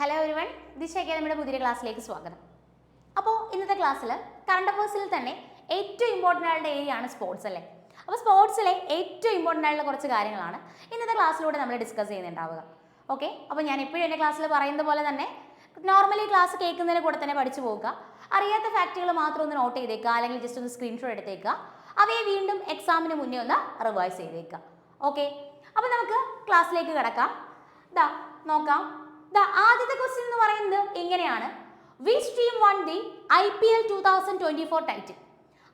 Hello everyone, ദിശയ്ക്ക് നമ്മുടെ പുതിയ ക്ലാസ്സിലേക്ക് സ്വാഗതം. അപ്പോൾ ഇന്നത്തെ ക്ലാസ്സിൽ കറണ്ട് അഫയേഴ്സിൽ തന്നെ ഏറ്റവും ഇമ്പോർട്ടൻ്റ് ആയിട്ടുള്ള ഏരിയ ആണ് സ്പോർട്സ് അല്ലേ. അപ്പോൾ സ്പോർട്സിലെ ഏറ്റവും ഇമ്പോർട്ടൻ്റ് ആയിട്ടുള്ള കുറച്ച് കാര്യങ്ങളാണ് ഇന്നത്തെ ക്ലാസ്സിലൂടെ നമ്മൾ ഡിസ്കസ് ചെയ്യുന്നുണ്ടാവുക. ഓക്കെ, അപ്പോൾ ഞാൻ എപ്പോഴും എൻ്റെ ക്ലാസ്സിൽ പറയുന്ന പോലെ തന്നെ നോർമലി ക്ലാസ് കേൾക്കുന്നതിന് കൂടെ തന്നെ പഠിച്ചു പോവുക. അറിയാത്ത ഫാക്റ്റുകൾ മാത്രം ഒന്ന് നോട്ട് ചെയ്തേക്കുക, അല്ലെങ്കിൽ ജസ്റ്റ് ഒന്ന് സ്ക്രീൻഷോട്ട് എടുത്തേക്കുക. അവയെ വീണ്ടും എക്സാമിന് മുന്നേ ഒന്ന് റിവൈസ് ചെയ്തേക്കുക. ഓക്കെ, അപ്പോൾ നമുക്ക് ക്ലാസ്സിലേക്ക് കിടക്കാം. നോക്കാം. ആദ്യത്തെ ക്വസ്റ്റ്യൻ എന്ന് പറയുന്നത് ഇങ്ങനെയാണ്: which team won the IPL 2024 title?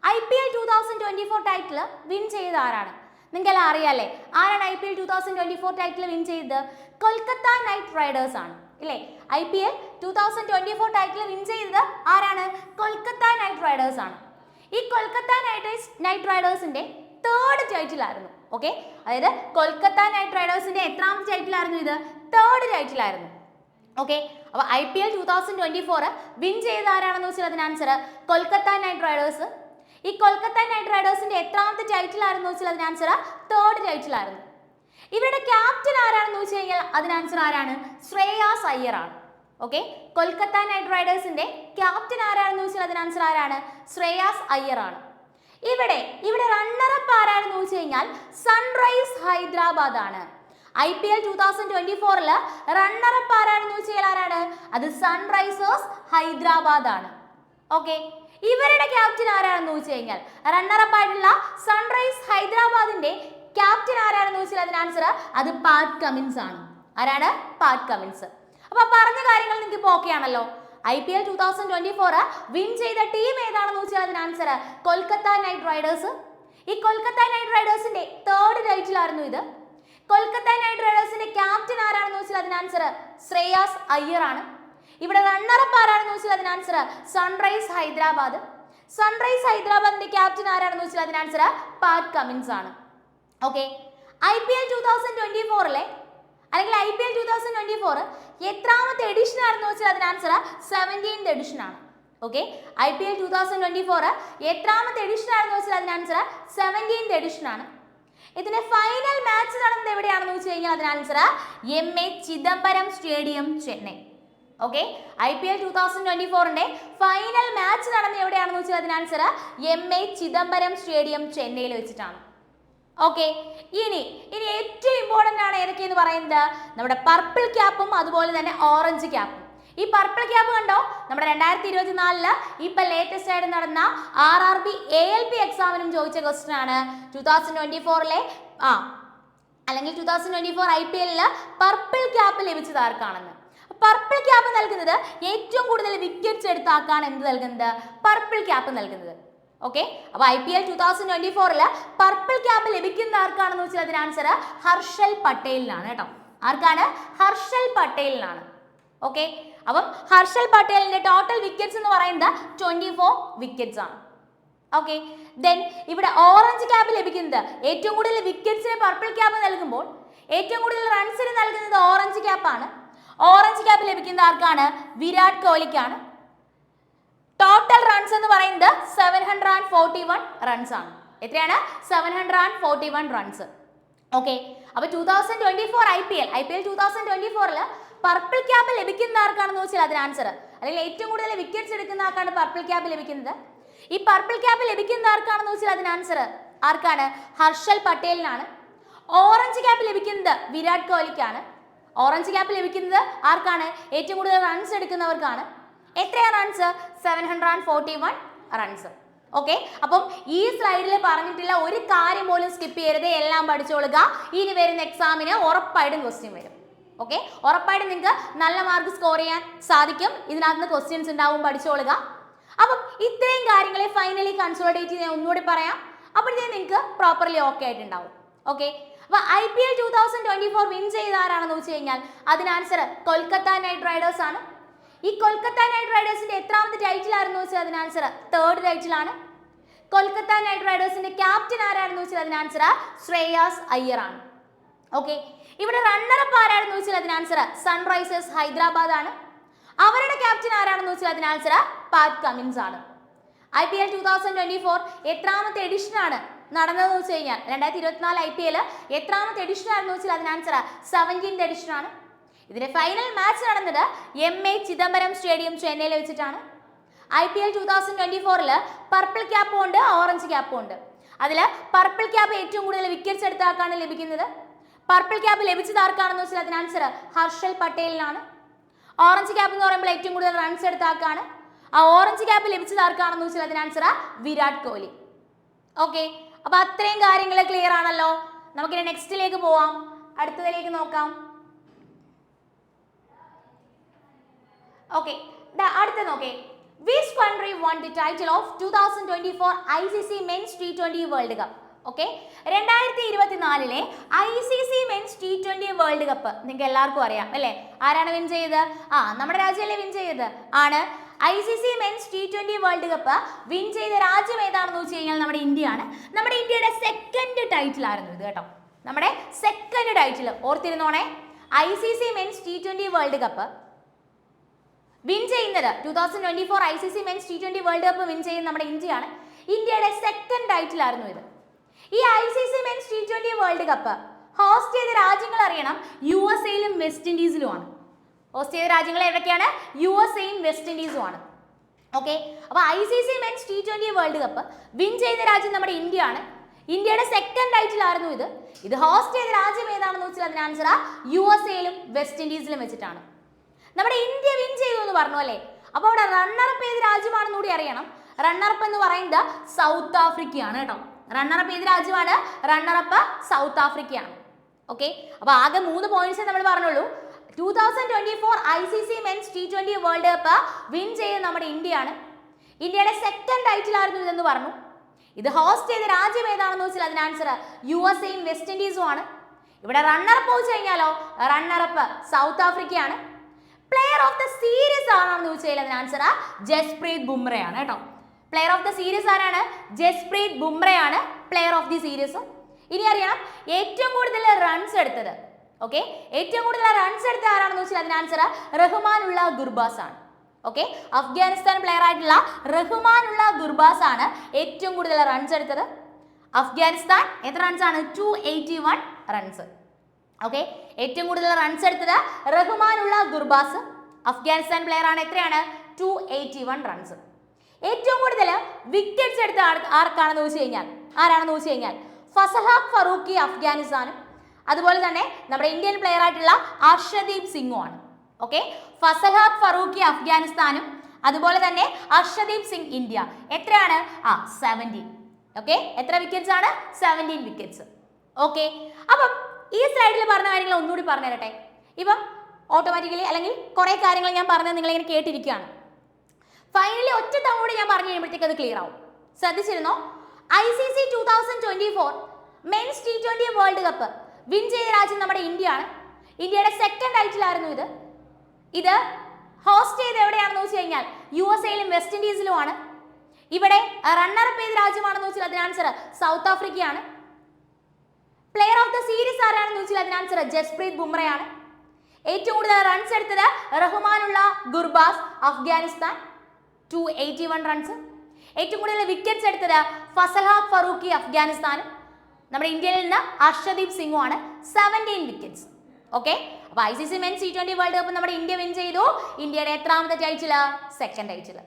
IPL 2024 title win ചെയ്തത് ആരാണ്? നിങ്ങൾക്കെല്ലാം അറിയാല്ലേ ആരാണ് IPL 2024 ടൈറ്റിൽ വിൻ ചെയ്തത്? കൊൽക്കത്ത നൈറ്റ് റൈഡേഴ്സ് ആണ് ഇല്ലേ. IPL 2024 ടൈറ്റിൽ വിൻ ചെയ്തത് ആരാണ്? കൊൽക്കത്ത നൈറ്റ് റൈഡേഴ്സ് ആണ്. ഈ കൊൽക്കത്ത നൈറ്റ് റൈഡേഴ്സിന്റെ തേർഡ് ടൈറ്റിലായിരുന്നു. ഓക്കെ, അതായത് കൊൽക്കത്ത നൈറ്റ് റൈഡേഴ്സിന്റെ എത്രാമത്തെ ടൈറ്റിലായിരുന്നു ഇത്? തേർഡ് ടൈറ്റിലായിരുന്നു. ഓക്കെ, അപ്പോൾ IPL 2024 വിൻ ചെയ്ത ആരാണെന്ന് വെച്ചാൽ അതിന് ആൻസർ കൊൽക്കത്ത നൈറ്റ് റൈഡേഴ്സ്. ഈ കൊൽക്കത്ത നൈറ്റ് റൈഡേഴ്സിന്റെ എത്രാമത്തെ ടൈറ്റിലായിരുന്നു വെച്ചാൽ അതിന് ആൻസർ തേർഡ് ടൈറ്റിലായിരുന്നു. ഇവരുടെ ക്യാപ്റ്റൻ ആരാണെന്ന് വെച്ച് കഴിഞ്ഞാൽ അതിന് ആൻസർ ആരാണ്? ശ്രേയാസ് അയ്യർ ആണ്. ഓക്കെ, കൊൽക്കത്ത നൈറ്റ് റൈഡേഴ്സിന്റെ ക്യാപ്റ്റൻ ആരാണെന്ന് വെച്ചാൽ അതിന് ആൻസർ ആരാണ്? ശ്രേയാസ് അയ്യർ ആണ്. ഇവിടെ റണ്ണറപ്പ് ആരാണെന്ന് വെച്ച് കഴിഞ്ഞാൽ സൺറൈസ് ഹൈദരാബാദ് ആണ്. IPL 2024 റണ്ണറപ്പ് ആരാണെന്ന് വെച്ച് കഴിഞ്ഞാൽ ആരാണ്? അത് സൺറൈസേഴ്സ് ഹൈദരാബാദ് ആണ്. ഓക്കെ, ഇവരുടെ ക്യാപ്റ്റൻ ആരാണെന്ന് വെച്ച് കഴിഞ്ഞാൽ റണ്ണറപ്പ് ആയിട്ടുള്ള സൺറൈസ് ഹൈദരാബാദിന്റെ ക്യാപ്റ്റൻ ആരാണെന്ന് വെച്ചാൽ അതിന് ആൻസർ അത് പാറ്റ് കമിൻസ് ആണ്. ആരാണ്? പാറ്റ് കമിൻസ്. അപ്പൊ പറഞ്ഞ കാര്യങ്ങൾ നിങ്ങൾക്ക് ഇപ്പോൾ ഓക്കെ ആണല്ലോ. IPL 2024 വിൻ ചെയ്ത ടീം ഏതാണെന്ന് വെച്ചാൽ അതിന് ആൻസർ കൊൽക്കത്ത നൈറ്റ് റൈഡേഴ്സ്. ഈ കൊൽക്കത്ത നൈറ്റ് റൈഡേഴ്സിന്റെ തേർഡ് ടൈറ്റിലായിരുന്നു ഇത്. കൊൽക്കത്ത നൈറ്റ് റൈഡേഴ്സിന്റെ ക്യാപ്റ്റൻ ആരാണെന്ന് വെച്ചാൽ അതിന് ആൻസർ ശ്രേയാസ് അയ്യർ ആണ്. ഇവിടെ റണ്ണറപ്പ് ആരാണെന്ന് വെച്ചാൽ അതിന് ആൻസർ സൺറൈസ് ഹൈദരാബാദ്. സൺറൈസ് ഹൈദരാബാദിന്റെ ക്യാപ്റ്റൻ ആരാണെന്ന് വെച്ചാൽ അതിന് ആൻസർ പാറ്റ് കമിൻസ് ആണ്. ഓക്കെ, IPL 2024 അല്ലെങ്കിൽ IPL 2024 എത്രാമത്തെ എഡിഷൻ ആണെന്ന് വെച്ചാൽ അതിന് ആൻസർ 17th എഡിഷൻ ആണ്. ഓക്കെ, IPL 2024 എത്രാമത്തെ എഡിഷൻ ആണെന്ന് വെച്ചാൽ അതിന് ആൻസർ 17th എഡിഷൻ ആണ്. ഇതിന്റെ ഫൈനൽ മാച്ച് നടന്നത് എവിടെയാണെന്ന് വെച്ച് കഴിഞ്ഞാൽ അതിന് answer MA Chidambaram stadium, Chennai. Okay, IPL 2024 final match നടന്നത് എവിടെയാണെന്ന് വെച്ചാൽ അതിന് ആൻസർ MA ചിദംബരം സ്റ്റേഡിയം, ചെന്നൈയിൽ വെച്ചിട്ടാണ്. ഓക്കെ, ഇനി ഏറ്റവും ഇമ്പോർട്ടൻ്റ് ആണ് ഏതൊക്കെയെന്ന് പറയുന്നത് നമ്മുടെ പർപ്പിൾ ക്യാപ്പും അതുപോലെ തന്നെ ഓറഞ്ച് ക്യാപ്പും. ഈ പർപ്പിൾ ക്യാപ്പ് കണ്ടോ, നമ്മുടെ 2024 ഇപ്പൊ ലേറ്റസ്റ്റ് ആയിട്ട് നടന്ന RRB ALP എക്സാമിനും ചോദിച്ച ക്വസ്റ്റ്യൻ ആണ്. 2024 അല്ലെങ്കിൽ 2024 IPL പർപ്പിൾ ക്യാപ്പ് ലഭിച്ചത് ആർക്കാണെന്ന്. പർപ്പിൾ ക്യാപ്പ് നൽകുന്നത് ഏറ്റവും കൂടുതൽ വിക്കറ്റ്സ് എടുത്ത ആൾക്കാണ് എന്ത് നൽകുന്നത്? പർപ്പിൾ ക്യാപ്പ് നൽകുന്നത്. ഓക്കെ, അപ്പൊ IPL 2024 പർപ്പിൾ ക്യാപ്പ് ലഭിക്കുന്ന ആർക്കാണെന്ന് വെച്ചാൽ അതിന് ആൻസർ ഹർഷൽ പട്ടേലിനാണ് കേട്ടോ. ആർക്കാണ്? ഹർഷൽ പട്ടേലിനാണ്. ഓക്കെ, അപ്പം ഹർഷൽ പട്ടേലിന്റെ ടോട്ടൽ വിക്കറ്റ്സ് എന്ന് പറയുന്നത് 24 വിക്കറ്റ്സ് ആണ്. ഓക്കെ, ദെൻ ഇവിടെ ഓറഞ്ച് ക്യാപ്പ് ലഭിക്കുന്നത് ഏറ്റവും കൂടുതൽ വിക്കറ്റ്സിന് പർപ്പിൾ ക്യാപ്പ് നൽകുമ്പോൾ ഏറ്റവും കൂടുതൽ റൺസിന് നൽകുന്നത് ഓറഞ്ച് ക്യാപ്പാണ്. ഓറഞ്ച് ക്യാപ്പ് ലഭിക്കുന്നത് ആർക്കാണ്? വിരാട് കോഹ്ലിക്കാണ്. ടോട്ടൽ റൺസ് എന്ന് പറയുന്നത് 741 റൺസ് ആണ്. എത്രയാണ്? 741 റൺസ്. ഓക്കെ, അപ്പൊ 2024 IPL 2024 പർപ്പിൾ ക്യാപ്പ് ലഭിക്കുന്ന ആർക്കാണെന്ന് വെച്ചാൽ അതിന് ആൻസർ, അല്ലെങ്കിൽ ഏറ്റവും കൂടുതൽ വിക്കറ്റ്സ് എടുക്കുന്ന ആർക്കാണ് പർപ്പിൾ ക്യാപ്പ് ലഭിക്കുന്നത്. ഈ പർപ്പിൾ ക്യാപ്പ് ലഭിക്കുന്ന ആർക്കാണെന്ന് വെച്ചാൽ അതിന് ആൻസർ ആർക്കാണ്? ഹർഷൽ പട്ടേലിനാണ്. ഓറഞ്ച് ക്യാപ്പ് ലഭിക്കുന്നത് വിരാട് കോഹ്ലിക്കാണ്. ഓറഞ്ച് ക്യാപ്പ് ലഭിക്കുന്നത് ആർക്കാണ്? ഏറ്റവും കൂടുതൽ റൺസ് എടുക്കുന്നവർക്കാണ്. എത്രയാണ് റൺസ്? 741 റൺസ്. ഓക്കെ, അപ്പം ഈ സ്ലൈഡിൽ പറഞ്ഞിട്ടുള്ള ഒരു കാര്യം പോലും സ്കിപ്പ് ചെയ്യരുത്, എല്ലാം പഠിച്ചോളുക. ഇനി വരുന്ന എക്സാമിന് ഉറപ്പായിട്ടും ക്വസ്റ്റ്യൻ വരും. ഓക്കെ, ഉറപ്പായിട്ടും നിങ്ങൾക്ക് നല്ല മാർക്ക് സ്കോർ ചെയ്യാൻ സാധിക്കും. ഇതിനകത്ത് നിന്ന് ക്വസ്റ്റ്യൻസ് ഉണ്ടാവും, പഠിച്ചോളുക. അപ്പം ഇത്രയും കാര്യങ്ങളെ ഫൈനലി കൺസോളിഡേറ്റ് ചെയ്യാൻ ഒന്നുകൂടി പറയാം. അപ്പോഴത്തേക്കും നിങ്ങൾക്ക് പ്രോപ്പർലി ഓക്കെ ആയിട്ടുണ്ടാവും. ഓക്കെ, അപ്പൊ IPL 2024 വിൻ ചെയ്ത ആരാണെന്ന് വെച്ച് കഴിഞ്ഞാൽ അതിന് ആൻസർ കൊൽക്കത്ത നൈറ്റ് റൈഡേഴ്സ് ആണ്. ഈ കൊൽക്കത്ത നൈറ്റ് റൈഡേഴ്സിന്റെ എത്രാമത്തെ ടൈറ്റിലായിരുന്നു വെച്ചാൽ അതിന് ആൻസർ തേർഡ് ടൈറ്റിലാണ്. കൊൽക്കത്ത നൈറ്റ് റൈഡേഴ്സിന്റെ ക്യാപ്റ്റൻ ആരാണെന്ന് വെച്ചാൽ അതിന് ആൻസർ ശ്രേയാസ് അയ്യർ ആണ്. ഓക്കെ, ഇവിടെ റണ്ണറപ്പ് ആരാണെന്ന് വെച്ചാൽ അതിന് ആൻസർ സൺറൈസേഴ്സ് ഹൈദരാബാദ് ആണ്. അവരുടെ ക്യാപ്റ്റൻ ആരാണെന്ന് വെച്ചാൽ അതിന് ആൻസർ പാറ്റ് കമിൻസ് ആണ്. IPL 2024 എത്രാമത്തെ എഡിഷൻ ആണ് നടന്നതെന്ന് വെച്ച് കഴിഞ്ഞാൽ 2024 IPL എത്രാമത്തെ എഡിഷൻ ആണെന്ന് വെച്ചാൽ അതിന് ആൻസർ 17th എഡിഷൻ ആണ്. ഇതിന്റെ ഫൈനൽ മാച്ച് നടന്നത് MA ചിദംബരം സ്റ്റേഡിയം ചെന്നൈയിൽ വെച്ചിട്ടാണ്. IPL 2024 പർപ്പിൾ ക്യാപ്പും ഉണ്ട്, ഓറഞ്ച് ക്യാപ്പും ഉണ്ട്. അതിൽ പർപ്പിൾ ക്യാപ്പ് ഏറ്റവും കൂടുതൽ വിക്കറ്റ്സ് എടുത്ത ആർക്കാണ് ലഭിക്കുന്നത്? പർപ്പിൾ ക്യാപ്പ് ലഭിച്ചത് ആർക്കാണെന്ന് വെച്ചാൽ അതിന് ആൻസർ ഹർഷൽ പട്ടേലിനാണ്. ഓറഞ്ച് ക്യാപ്പ് എന്ന് പറയുമ്പോൾ ഏറ്റവും കൂടുതൽ റൺസ് എടുത്ത ആർക്കാണ്? ആ ഓറഞ്ച് ക്യാപ്പ് ലഭിച്ചത് ആർക്കാണെന്ന് വെച്ചാൽ അതിന് ആൻസർ വിരാട് കോഹ്ലി. ഓക്കെ, അപ്പൊ അത്രയും കാര്യങ്ങൾ ക്ലിയർ ആണല്ലോ. നമുക്കിനി നെക്സ്റ്റിലേക്ക് പോവാം, അടുത്തതിലേക്ക് നോക്കാം. ഓക്കെ, അടുത്ത നോക്കേ. Which country won the title of 2024 ICC Men's T20 World Cup? Okay, 2024 ICC Men's T20 world cup നിങ്ങൾക്ക് എല്ലാവർക്കും അറിയാം അല്ലേ? ആരാണ് വിൻ ചെയ്തത്? നമ്മുടെ രാജ്യമല്ലേ വിൻ ചെയ്തത്? ആണ്. ICC Men's T20 world cup win ചെയ്ത രാജ്യം ഏതാണെന്ന് വെച്ച് കഴിഞ്ഞാൽ നമ്മുടെ ഇന്ത്യയാണ്. നമ്മുടെ ഇന്ത്യയുടെ സെക്കൻഡ് ടൈറ്റിൽ ആയിരുന്നു ഇത് കേട്ടോ. നമ്മുടെ സെക്കൻഡ് ടൈറ്റിൽ ഓർത്തിരുന്നോണേ. ICC Men's T20 world cup win ചെയ്യുന്നത് 2024 ICC Men's T20 world cup win ചെയ്യുന്നത് നമ്മുടെ ഇന്ത്യയാണ്. ഇന്ത്യയുടെ സെക്കൻഡ് ടൈറ്റിൽ ആയിരുന്നു ഇത്. ഈ ICC Men's T20 world cup host ചെയ്ത രാജ്യങ്ങൾ അറിയണം, USA-യിലും വെസ്റ്റ് ഇൻഡീസിലുമാണ്. ഹോസ്റ്റ് ചെയ്ത രാജ്യങ്ങൾ ഏതൊക്കെയാണ്? USA-യും വെസ്റ്റ് ഇൻഡീസും ആണ്. ഓക്കെ, അപ്പോൾ ICC Men's T20 world cup win ചെയ്ത രാജ്യം നമ്മുടെ ഇന്ത്യയാണ്. ഇന്ത്യയുടെ സെക്കൻഡ് ടൈറ്റിൽ ആയിരുന്നു ഇത്. ഇത് ഹോസ്റ്റ് ചെയ്ത രാജ്യം ഏതാണെന്ന് വെച്ചാൽ അതിന് ആൻസർ USA-യിലും വെസ്റ്റ് ഇൻഡീസിലും വെച്ചിട്ടാണ്. നമ്മുടെ ഇന്ത്യ വിൻ ചെയ്തു എന്ന് പറഞ്ഞു അല്ലേ? അപ്പോൾ അവിടെ റണ്ണറപ്പ് ഏത് രാജ്യമാണെന്ന് കൂടി അറിയണം. റണ്ണറപ്പ് എന്ന് പറയുന്നത് സൗത്ത് ആഫ്രിക്കയാണ് കേട്ടോ. റണ്ണറപ്പ് ഏത് രാജ്യമാണ്? Runner-up South ആഫ്രിക്കയാണ്. ഓക്കെ, അപ്പോൾ ആകെ 3 പോയിന്റ്സ് നമ്മൾ പറഞ്ഞുള്ളൂ. 2024 ICC Men's T20 world cup win ചെയ്ത് നമ്മുടെ ഇന്ത്യയാണ്. ഇന്ത്യയുടെ സെക്കൻഡ് ടൈറ്റിൽ ആയിരുന്നു ഇതെന്ന് പറഞ്ഞു. ഇത് ഹോസ്റ്റ് ചെയ്ത രാജ്യം ഏതാണെന്ന് വെച്ചാൽ അതിന് ആൻസർ USA-യും വെസ്റ്റ് ഇൻഡീസും ആണ്. ഇവിടെ റണ്ണറപ്പ് വെച്ച് കഴിഞ്ഞാലോ റണ്ണറപ്പ് സൗത്ത് ആഫ്രിക്കയാണ്. പ്ലെയർ ഓഫ് ദ സീരീസ് ആണെന്ന് ചോദിച്ചാൽ അതിന് ആൻസർ ജസ്പ്രീത് ബുംറയാണ് കേട്ടോ. പ്ലെയർ ഓഫ് ദ സീരീസ് ആരാണ്? ജസ്പ്രീത് ബുംറയാണ് പ്ലെയർ ഓഫ് ദി സീരീസ്. ഇനി അറിയണം ഏറ്റവും കൂടുതൽ റൺസ് എടുത്തത്. ഓക്കെ, ഏറ്റവും കൂടുതൽ റൺസ് എടുത്ത ആരാണെന്ന് വെച്ചാൽ അതിന് ആൻസർ റഹ്മാനുള്ള ഗുർബാസ് ആണ്. ഓക്കെ, അഫ്ഗാനിസ്ഥാൻ പ്ലെയർ ആയിട്ടുള്ള റഹ്മാനുള്ള ഗുർബാസ് ആണ് ഏറ്റവും കൂടുതൽ റൺസ് എടുത്തത്. അഫ്ഗാനിസ്ഥാൻ എത്ര റൺസ് ആണ്? 281 റൺസ്. ഓക്കെ, ഏറ്റവും കൂടുതൽ റൺസ് എടുത്തത് റഹ്മാനുള്ള ഗുർബാസ്, അഫ്ഗാനിസ്ഥാൻ പ്ലെയർ ആണ്. എത്രയാണ്? 281 റൺസ്. ഏറ്റവും കൂടുതൽ വിക്കറ്റ്സ് എടുത്ത ആർക്കാണെന്ന് ചോദിച്ചു കഴിഞ്ഞാൽ ആരാണെന്ന് ചോദിച്ചു കഴിഞ്ഞാൽ ഫസഹാഖ് ഫറൂഖി അഫ്ഗാനിസ്ഥാനും അതുപോലെ തന്നെ നമ്മുടെ ഇന്ത്യൻ പ്ലെയർ ആയിട്ടുള്ള അർഷദീപ് സിംഗും ആണ്. ഓക്കെ, ഫസഹാഖ് ഫറൂഖി അഫ്ഗാനിസ്ഥാനും അതുപോലെ തന്നെ അർഷദീപ് സിംഗ് ഇന്ത്യ. എത്രയാണ്? 17. ഓക്കെ, എത്ര വിക്കറ്റ്സ് ആണ്? 17 വിക്കറ്റ്സ്. ഓക്കെ, അപ്പം ഈ സ്ലൈഡിൽ പറഞ്ഞ കാര്യങ്ങൾ ഒന്നുകൂടി പറഞ്ഞു തരട്ടെ. ഇപ്പം ഓട്ടോമാറ്റിക്കലി അല്ലെങ്കിൽ കുറേ കാര്യങ്ങൾ ഞാൻ പറഞ്ഞത് നിങ്ങളിങ്ങനെ കേട്ടിരിക്കുകയാണ്. ഫൈനലി ഒറ്റ തവണ ഞാൻ പറഞ്ഞു കഴിയുമ്പോഴത്തേക്ക് അത് ക്ലിയർ ആവും. ശ്രദ്ധിച്ചിരുന്നോ? ICC 2024 men's T20 world cup win ചെയ്ത രാജ്യം നമ്മുടെ ഇന്ത്യയാണ്. ഇന്ത്യയുടെ സെക്കൻഡ് ടൈറ്റിൽ ആയിരുന്നു ഇത്. ഇത് ഹോസ്റ്റ് ചെയ്ത് എവിടെയാണെന്ന് വെച്ച് കഴിഞ്ഞാൽ USA-യിലും വെസ്റ്റ് ഇൻഡീസിലുമാണ്. ഇവിടെ റണ്ണറപ്പ് ചെയ്ത രാജ്യമാണെന്ന് വെച്ചാൽ അതിന് ആൻസർ സൗത്ത് ആഫ്രിക്കയാണ്. പ്ലെയർ ഓഫ് ദ സീരീസ് ആരാണെന്ന് വെച്ചാൽ അതിന് ആൻസർ ജസ്പ്രീത് ബുംറയാണ്. ഏറ്റവും കൂടുതൽ റൺസ് എടുത്തത് റഹ്മാനുള്ള ഗുർബാസ് അഫ്ഗാനിസ്ഥാൻ 281 റൺസ്. ഏറ്റവും കൂടുതൽ വിക്കറ്റ്സ് എടുത്തത് ഫസഹാഖ് ഫറൂഖി അഫ്ഗാനിസ്ഥാനും നമ്മുടെ ഇന്ത്യയിൽ നിന്ന് അർഷദീപ് സിംഗും ആണ് 17 വിക്കറ്റ്സ്. ഓക്കെ, അപ്പോൾ ICC Men's T20 world cup നമ്മുടെ ഇന്ത്യ വിൻ ചെയ്തു. ഇന്ത്യയുടെ എത്രാമത്തെ ടൈറ്റിൽ? Second title.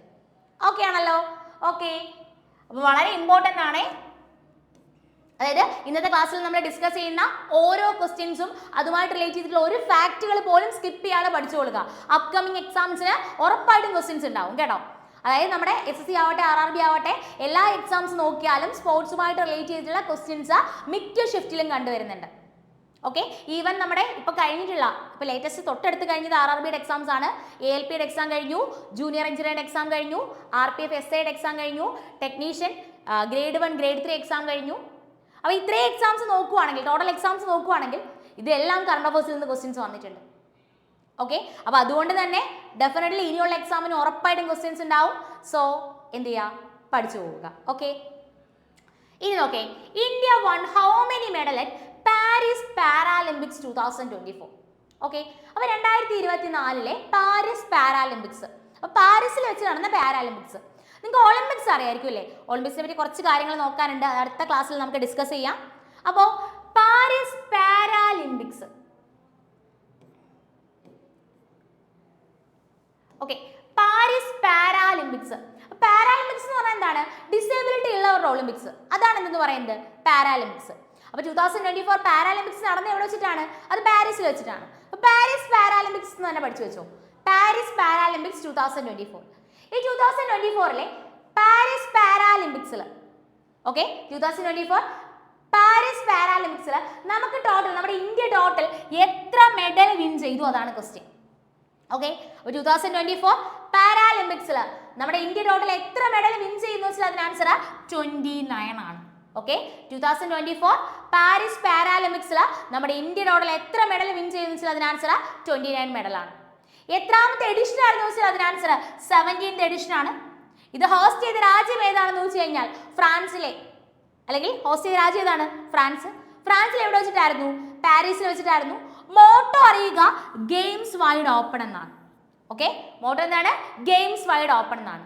ഓക്കെ ആണല്ലോ. ഓക്കെ, അപ്പോൾ വളരെ ഇമ്പോർട്ടൻ്റ് ആണ്. അതായത് ഇന്നത്തെ ക്ലാസ്സിൽ നമ്മൾ ഡിസ്കസ് ചെയ്യുന്ന ഓരോ ക്വസ്റ്റ്യൻസും അതുമായിട്ട് റിലേറ്റ് ചെയ്തിട്ടുള്ള ഒരു ഫാക്റ്റുകൾ പോലും സ്കിപ്പ് ചെയ്യാതെ പഠിച്ചു കൊടുക്കുക. അപ്കമിങ് എക്സാംസിന് ഉറപ്പായിട്ടും ക്വസ്റ്റ്യൻസ് ഉണ്ടാവും കേട്ടോ. അതായത് നമ്മുടെ SSC ആവട്ടെ RRB ആവട്ടെ എല്ലാ എക്സാംസ് നോക്കിയാലും സ്പോർട്സുമായിട്ട് റിലേറ്റ് ചെയ്തിട്ടുള്ള ക്വസ്റ്റ്യൻസ് മിക്ക ഷിഫ്റ്റിലും കണ്ടുവരുന്നുണ്ട്. ഓക്കെ, ഈവൻ നമ്മുടെ ഇപ്പോൾ കഴിഞ്ഞിട്ടുള്ള ഇപ്പോൾ ലേറ്റസ്റ്റ് തൊട്ടടുത്ത് കഴിഞ്ഞത് RRBയുടെ എക്സാംസ് ആണ്. ALPയുടെ എക്സാം കഴിഞ്ഞു, ജൂനിയർ എഞ്ചിനീയറിംഗ് എക്സാം കഴിഞ്ഞു, RPF SIയുടെ എക്സാം കഴിഞ്ഞു, ടെക്നീഷ്യൻ ഗ്രേഡ് 1 ഗ്രേഡ് 3 എക്സാം കഴിഞ്ഞു. അപ്പോൾ ഇത്രയും എക്സാംസ് നോക്കുവാണെങ്കിൽ ടോട്ടൽ എക്സാംസ് നോക്കുവാണെങ്കിൽ ഇതെല്ലാം കറണ്ട് അഫയേഴ്സിൽ നിന്ന് ക്വസ്റ്റ്യൻസ് വന്നിട്ടുണ്ട്. ഓക്കെ, അപ്പോൾ അതുകൊണ്ട് തന്നെ ഡെഫിനറ്റ്ലി ഇനിയുള്ള എക്സാമിന് ഉറപ്പായിട്ടും ക്വസ്റ്റ്യൻസ് ഉണ്ടാവും. സോ എന്ത് ചെയ്യുക? പഠിച്ചു പോവുക. ഓക്കെ, ഇനി നോക്കേ, India one how many medal at Paris Paralympics 2024. Okay, അപ്പോൾ 2024 പാരീസ് പാരാലിമ്പിക്സ്. അപ്പോൾ പാരീസിൽ വെച്ച് നടന്ന പാരാലിമ്പിക്സ്. നിങ്ങൾക്ക് ഒളിമ്പിക്സ് അറിയായിരിക്കും അല്ലേ? ഒളിമ്പിക്സിനെ പറ്റി കുറച്ച് കാര്യങ്ങൾ നോക്കാനുണ്ട്, അടുത്ത ക്ലാസ്സിൽ നമുക്ക് ഡിസ്കസ് ചെയ്യാം. അപ്പോൾ Paris Paralympics okay, Paris Paralympics. Paralympics എന്ന് പറഞ്ഞാൽ എന്താണ്? ഡിസേബിലിറ്റി ഉള്ളവരുടെ ഒളിമ്പിക്സ്. അതാണ് എന്തെന്ന് പറയുന്നത്? പാരാലിമ്പിക്സ്. അപ്പോൾ 2024 പാരാലിമ്പിക്സ് നടന്ന എവിടെ വെച്ചിട്ടാണ്? അത് പാരീസിൽ വെച്ചിട്ടാണ്. അപ്പോൾ പാരീസ് പാരാലിമ്പിക്സ് എന്ന് തന്നെ പഠിച്ചു വെച്ചോ. Paris Paralympics 2024. ഈ 2024 പാരീസ് പാരാലിമ്പിക്സിൽ, ഓക്കെ, 2024 പാരീസ് പാരാലിമ്പിക്സിൽ നമുക്ക് ടോട്ടൽ, നമ്മുടെ ഇന്ത്യ ടോട്ടൽ എത്ര മെഡൽ വിൻ ചെയ്തു? അതാണ് ക്വസ്റ്റ്യൻ. ഓക്കെ, അപ്പോൾ 2024 പാരാലിമ്പിക്സിൽ നമ്മുടെ ഇന്ത്യ ടോട്ടൽ എത്ര മെഡൽ വിൻ ചെയ്യുന്നു വെച്ചാൽ അതിന് ആൻസർ 29 ആണ്. ഓക്കെ, 2024 പാരീസ് പാരാലിമ്പിക്സിൽ നമ്മുടെ ഇന്ത്യ ടോട്ടൽ എത്ര മെഡൽ വിൻ ചെയ്യുന്നു വെച്ചാൽ അതിന് ആൻസർ 29 മെഡലാണ്. എത്രാമത്തെ എഡിഷൻ ആണെന്ന് വെച്ചാൽ അതിന് ആൻസർ 17th എഡിഷൻ ആണ്. ഇത് ഹോസ്റ്റ് ചെയ്ത രാജ്യം ഏതാണെന്ന് വെച്ച് കഴിഞ്ഞാൽ ഫ്രാൻസിലെ, അല്ലെങ്കിൽ ഹോസ്റ്റ് ചെയ്ത രാജ്യം ഏതാണ്? ഫ്രാൻസ്. ഫ്രാൻസിൽ എവിടെ വെച്ചിട്ടായിരുന്നു? പാരീസിൽ വെച്ചിട്ടായിരുന്നു. മോട്ടോ അറിയുക ഗെയിംസ് വൈഡ് ഓപ്പൺ എന്നാണ്. ഓക്കെ, മോട്ടോ എന്താണ്? ഗെയിംസ് വൈഡ് ഓപ്പൺ എന്നാണ്.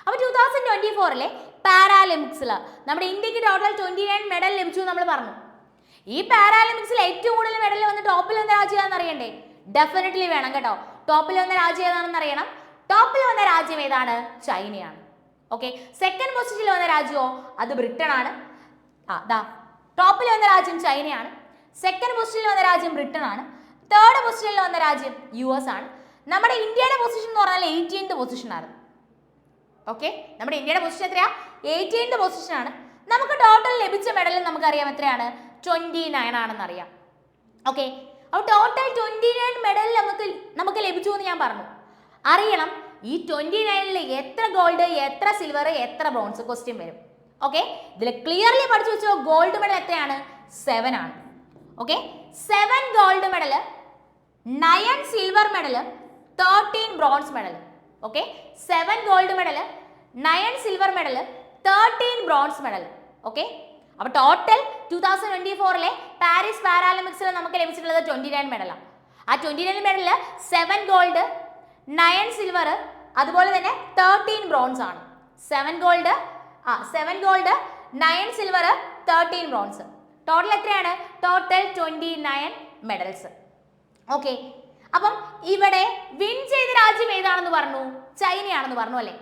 അപ്പോൾ 2024 പാരാലിമ്പിക്സിൽ നമ്മുടെ ഇന്ത്യക്ക് ടോട്ടൽ 29 മെഡൽ ലഭിച്ചു നമ്മൾ പറഞ്ഞു. ഈ പാരാലിമ്പിക്സിൽ ഏറ്റവും കൂടുതൽ മെഡൽ വന്ന് ടോപ്പിൽ വന്ന രാജ്യം ഏതാണെന്ന് അറിയണ്ടേ? ഡെഫിനറ്റ്ലി വേണം കേട്ടോ. ടോപ്പിൽ വന്ന രാജ്യം ഏതാണെന്ന് അറിയണം. ടോപ്പിൽ വന്ന രാജ്യം ഏതാണ്? ചൈനയാണ്. ഓക്കെ, സെക്കൻഡ് പൊസിഷനിൽ വന്ന രാജ്യമോ? അത് ബ്രിട്ടൻ ആണ്. ടോപ്പിൽ വന്ന രാജ്യം ചൈനയാണ്, സെക്കൻഡ് പൊസിഷനിൽ വന്ന രാജ്യം ബ്രിട്ടൻ ആണ്, തേർഡ് പൊസിഷനിൽ വന്ന രാജ്യം US ആണ്. നമ്മുടെ ഇന്ത്യയുടെ പൊസിഷൻ എന്ന് പറഞ്ഞാൽ 18th പൊസിഷൻ ആണ്. ഓക്കെ, നമ്മുടെ ഇന്ത്യയുടെ പൊസിഷൻ എത്രയാ? 18th പൊസിഷൻ ആണ്. നമുക്ക് ടോട്ടൽ ലഭിച്ച മെഡൽ നമുക്കറിയാം എത്രയാണ്? 29 ആണെന്ന് അറിയാം. ഓക്കെ, അപ്പോൾ ടോട്ടൽ 29 മെഡൽ നമുക്ക് ലഭിച്ചു എന്ന് ഞാൻ പറഞ്ഞു. അറിയണം ഈ 29 എത്ര ഗോൾഡ്, എത്ര സിൽവർ, എത്ര ബ്രോൺസ് ക്വസ്റ്റ്യൻ വരും. ഓക്കെ, ഇതിൽ ക്ലിയർലി പഠിച്ചു വെച്ചോ. ഗോൾഡ് മെഡൽ എത്രയാണ്? 7 ആണ്. Okay, 7 gold medal, 9 silver medal, 13 bronze medal. Okay, 7 gold medal, 9 silver medal, 13 bronze medal. Okay, അപ്പോൾ ടോട്ടൽ 2024 പാരീസ് പാരാലിമ്പിക്സിൽ നമുക്ക് ലഭിച്ചിട്ടുള്ളത് 29 മെഡലാണ്. ആ 29 മെഡലിൽ 7 ഗോൾഡ്, 9 സിൽവർ, അതുപോലെ തന്നെ 13 ബ്രോൺസ് ആണ്. 7 ഗോൾഡ്, 9 സിൽവർ, 13 ബ്രോൺസ്. ടോട്ടൽ എത്രയാണ്? Total 29 medals. ഓക്കെ, അപ്പം ഇവിടെ വിൻ ചെയ്ത രാജ്യം ഏതാണെന്ന് പറഞ്ഞു? ചൈനയാണെന്ന് പറഞ്ഞു അല്ലേ?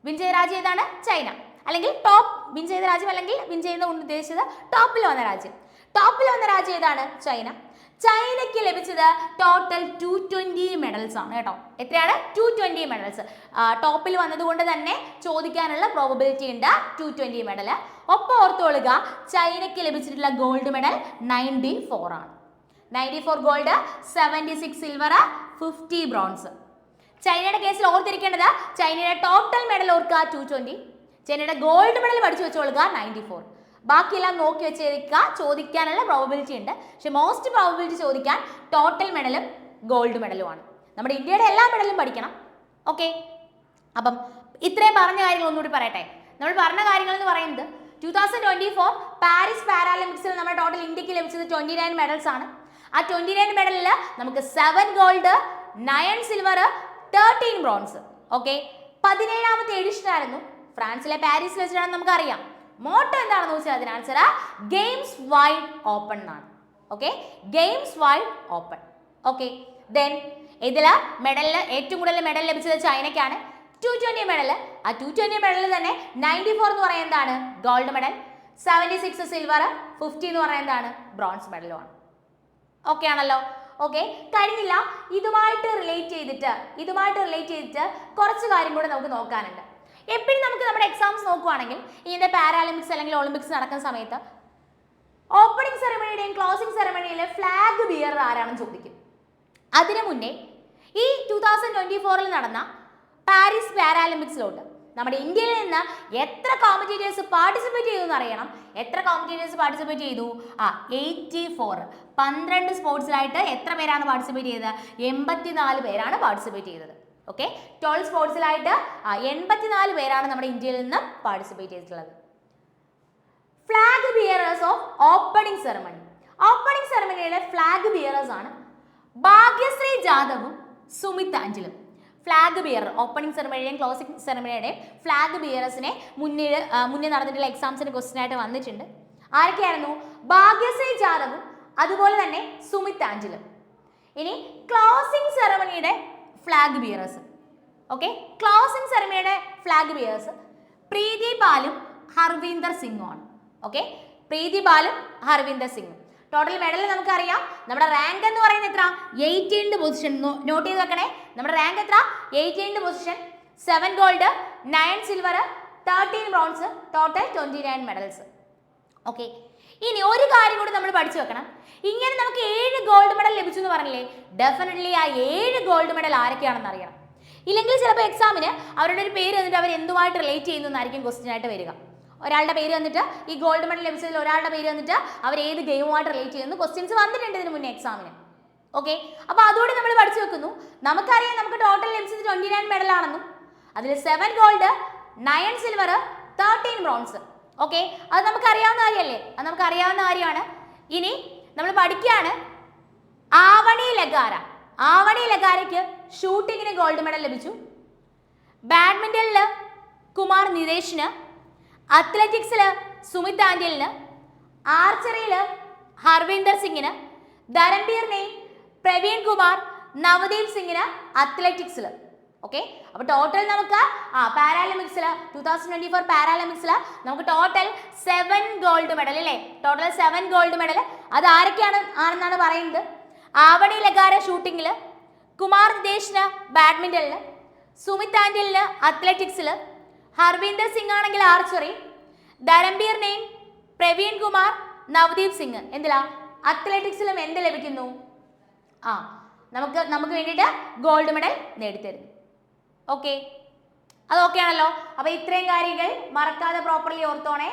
വിൻ ചെയ്ത രാജ്യം ഏതാണ്? ചൈന. അല്ലെങ്കിൽ ടോപ്പ് വിൻ ചെയ്ത രാജ്യം, അല്ലെങ്കിൽ വിൻ ചെയ്യുന്ന കൊണ്ട് ഉദ്ദേശിച്ചത് ടോപ്പിൽ വന്ന രാജ്യം. ടോപ്പിൽ വന്ന രാജ്യം ഏതാണ്? ചൈന. ചൈനയ്ക്ക് ലഭിച്ചത് ടോട്ടൽ 220 മെഡൽസ് ആണ് കേട്ടോ. എത്രയാണ്? 220 മെഡൽസ്. ടോപ്പിൽ വന്നതുകൊണ്ട് തന്നെ ചോദിക്കാനുള്ള പ്രോബബിലിറ്റി ഉണ്ട് 220 മെഡൽ. ഒപ്പം ഓർത്തോളുക, ചൈനയ്ക്ക് ലഭിച്ചിട്ടുള്ള ഗോൾഡ് മെഡൽ 94 ആണ്. 94 ഗോൾഡ്, 76 സിൽവർ, 50 ബ്രോൺസ്. ചൈനയുടെ കേസിൽ ഓർത്തിരിക്കേണ്ടത് ചൈനയുടെ ടോട്ടൽ മെഡൽ ഓർക്കുക 220, ചൈനയുടെ ഗോൾഡ് മെഡൽ പഠിച്ചു വെച്ചോളുക 94. ബാക്കിയെല്ലാം നോക്കി വെച്ചിരിക്കുക, ചോദിക്കാനുള്ള പ്രോബബിലിറ്റി ഉണ്ട്. പക്ഷെ മോസ്റ്റ് പ്രോബബിലിറ്റി ചോദിക്കാൻ ടോട്ടൽ മെഡലും ഗോൾഡ് മെഡലുമാണ്. നമ്മുടെ ഇന്ത്യയുടെ എല്ലാ മെഡലും പഠിക്കണം. ഓക്കെ, അപ്പം ഇത്രയും പറഞ്ഞ കാര്യങ്ങൾ ഒന്നുകൂടി പറയട്ടെ. നമ്മൾ പറഞ്ഞ കാര്യങ്ങൾ എന്ന് പറയുന്നത് 2024 പാരീസ് പാരാലിമ്പിക്സിൽ നമ്മുടെ ടോട്ടൽ ഇന്ത്യക്ക് ലഭിച്ചത് 29 മെഡൽസ് ആണ്. ആ 29 മെഡലിൽ നമുക്ക് 7 ഗോൾഡ്, 9 സിൽവർ, 13 ബ്രോൺസ്. ഓക്കെ, 17ാമത്തെ എഡിഷൻ ആയിരുന്നു. ഫ്രാൻസിലെ പാരീസിൽ വെച്ചിട്ടാണ് നമുക്കറിയാം. മോട്ടോ എന്താണെന്ന് വെച്ചാൽ അതിന് ആൻസർ ഗെയിംസ് വൈഡ് ഓപ്പൺ എന്നാണ്. Okay, games wide open. Okay, then ഇതിൽ മെഡലിൽ ഏറ്റവും കൂടുതൽ മെഡൽ ലഭിച്ചത് ചൈനയ്ക്കാണ്, 220 മെഡൽ. ആ 220 മെഡലിൽ തന്നെ 94 എന്ന് പറയുന്നതാണ് ഗോൾഡ് മെഡൽ, 76 സിൽവർ, 50 എന്ന് പറയുന്നതാണ് ബ്രോൺസ് മെഡലുമാണ്. ഓക്കെ ആണല്ലോ? ഓക്കെ, കഴിഞ്ഞില്ല. ഇതുമായിട്ട് റിലേറ്റ് ചെയ്തിട്ട് കുറച്ച് കാര്യം കൂടെ നമുക്ക് നോക്കാനുണ്ട്. എപ്പോഴും നമുക്ക് നമ്മുടെ എക്സാംസ് നോക്കുവാണെങ്കിൽ ഇതിൻ്റെ പാരാലിമ്പിക്സ് അല്ലെങ്കിൽ ഒളിമ്പിക്സ് നടക്കുന്ന സമയത്ത് ഓപ്പണിംഗ് സെറമണിയുടെയും ക്ലോസിംഗ് സെറമണിയിലെ ഫ്ലാഗ് ബിയർ ആരാണെന്ന് ചോദിക്കും. അതിനു മുന്നേ ഈ 2024 നടന്ന പാരീസ് പാരാലിമ്പിക്സിലോട്ട് നമ്മുടെ ഇന്ത്യയിൽ നിന്ന് എത്ര കോമ്പറ്റീറ്റേഴ്സ് പാർട്ടിസിപ്പേറ്റ് ചെയ്തു എന്നറിയണം. എത്ര കോമ്പറ്റീറ്റേഴ്സ് പാർട്ടിസിപ്പേറ്റ് ചെയ്തു? 84. 12 സ്പോർട്സിലായിട്ട് എത്ര പേരാണ് പാർട്ടിസിപ്പേറ്റ് ചെയ്തത്? 84 പേരാണ് പാർട്ടിസിപ്പേറ്റ് ചെയ്തത്. ഓക്കെ, 12 സ്പോർട്സിലായിട്ട് 84 പേരാണ് നമ്മുടെ ഇന്ത്യയിൽ നിന്ന് പാർട്ടിസിപ്പേറ്റ് ചെയ്തിട്ടുള്ളത്. Flag bearers of opening ceremony. Opening സെറമണിയുടെ ഫ്ലാഗ് ബിയറേഴ്സ് ആണ് ഭാഗ്യശ്രീ ജാദവും സുമിത് ആഞ്ചലും. ഫ്ലാഗ് ബിയർ ഓപ്പണിംഗ് സെറമണിയുടെയും ക്ലോസിംഗ് സെറമണിയുടെയും ഫ്ലാഗ് ബിയറേഴ്സിനെ മുന്നേ നടന്നിട്ടുള്ള എക്സാംസിന് ക്വസ്റ്റ്യൻ ആയിട്ട് വന്നിട്ടുണ്ട്. ആരൊക്കെയായിരുന്നു? ഭാഗ്യശ്രീ ജാദവും അതുപോലെ തന്നെ സുമിത് ആഞ്ചലും. ഇനി ക്ലോസിംഗ് സെറമണിയുടെ ഫ്ലാഗ് ബിയറേഴ്സ് ഓക്കെ, ക്ലോസിംഗ് സെറമണിയുടെ ഫ്ലാഗ് ബിയേഴ്സ് പ്രീതി ബാലും ഹർവീന്ദർ സിംഗും ആണ്. ഓക്കെ, പ്രീതി ബാലും ഹർവീന്ദർ സിംഗും. ടോട്ടൽ മെഡൽ നമുക്കറിയാം. നമ്മുടെ റാങ്ക് എന്ന് പറയുന്നത് എത്ര? 18th position. നോട്ട് ചെയ്ത് വെക്കണേ. നമ്മുടെ റാങ്ക് എത്ര? 18th position. 7 gold, 9 silver, 13 bronze, total 29 medals. Okay, ഇനി ഒരു കാര്യം കൂടി നമ്മൾ പഠിച്ചു വെക്കണം. ഇങ്ങനെ നമുക്ക് 7 ഗോൾഡ് മെഡൽ ലഭിച്ചു എന്ന് പറഞ്ഞില്ലേ, ഡെഫിനറ്റ്ലി ആ 7 ഗോൾഡ് മെഡൽ ആരൊക്കെയാണെന്ന് അറിയണം. ഇല്ലെങ്കിൽ ചിലപ്പോൾ എക്സാമിന് അവരുടെ ഒരു പേര് വന്നിട്ട് അവർ എന്തുമായിട്ട് റിലേറ്റ് ചെയ്യുന്നതായിരിക്കും ക്വസ്റ്റ്യൻ ആയിട്ട് വരിക. ഒരാളുടെ പേര് വന്നിട്ട്, ഈ ഗോൾഡ് മെഡൽ ലഭിച്ചതിൽ ഒരാളുടെ പേര് വന്നിട്ട് അവർ ഏത് ഗെയിമുമായിട്ട് റിലേറ്റ് ചെയ്യുന്ന ക്വസ്റ്റ്യൻസ് വന്നിട്ടുണ്ട് ഇതിന് മുന്നേ എക്സാമിന്. ഓക്കെ, അപ്പോൾ അതുകൂടി നമ്മൾ പഠിച്ചു വെക്കുന്നു. നമുക്കറിയാം നമുക്ക് ടോട്ടൽ ലഭിച്ചത് 29 മെഡൽ ആണെന്നും അതിൽ 7 ഗോൾഡ്, 9 സിൽവർ, 13 ബ്രോൺസ്. ഓക്കെ, അത് നമുക്കറിയാവുന്ന കാര്യമല്ലേ? അത് നമുക്കറിയാവുന്ന കാര്യമാണ്. ഇനി നമ്മൾ പഠിക്കുകയാണ് ആവണി ലഗാര. ആവണി ലഗാരയ്ക്ക് ഷൂട്ടിങ്ങിന് ഗോൾഡ് മെഡൽ ലഭിച്ചു. ബാഡ്മിൻ്റണിൽ കുമാർ നിതേഷിന്, അത്ലറ്റിക്സിൽ സുമിത് ആൻഡലിന്, ആർച്ചറിയിൽ ഹർവീന്ദർ സിംഗിന്, ധരംബീർ നെയ്, പ്രവീൺ കുമാർ, നവദീപ് സിംഗിന് അത്ലറ്റിക്സിൽ. ഓക്കെ, അപ്പോൾ ടോട്ടൽ നമുക്ക് പാരാലിമ്പിക്സിൽ 2024 പാരാലിമ്പിക്സിൽ നമുക്ക് ടോട്ടൽ 7 ഗോൾഡ് മെഡൽ അല്ലേ? Total 7 gold medal. അത് ആണെന്നാണ് പറയുന്നത്. ആവണി ലഗാര ഷൂട്ടിങ്ങിൽ, കുമാർ നിതേഷിന് ബാഡ്മിൻ്റണിൽ, സുമിത് ആൻഡലിന് അത്ലറ്റിക്സിൽ, ഹർവീന്ദർ സിംഗ് ആണെങ്കിൽ ആർച്ചറി, ധരംബീർ നെയ്, പ്രവീൺ കുമാർ, നവദീപ് സിംഗ് എന്തിലാ? അത്ലറ്റിക്സിലും എന്ത് ലഭിക്കുന്നു? നമുക്ക് വേണ്ടിയിട്ട് ഗോൾഡ് മെഡൽ നേടിത്തരുന്നു. ഓക്കെ, അത് ഓക്കെ ആണല്ലോ. അപ്പോൾ ഇത്രയും കാര്യങ്ങൾ മറക്കാതെ പ്രോപ്പർലി ഓർത്തോണേ.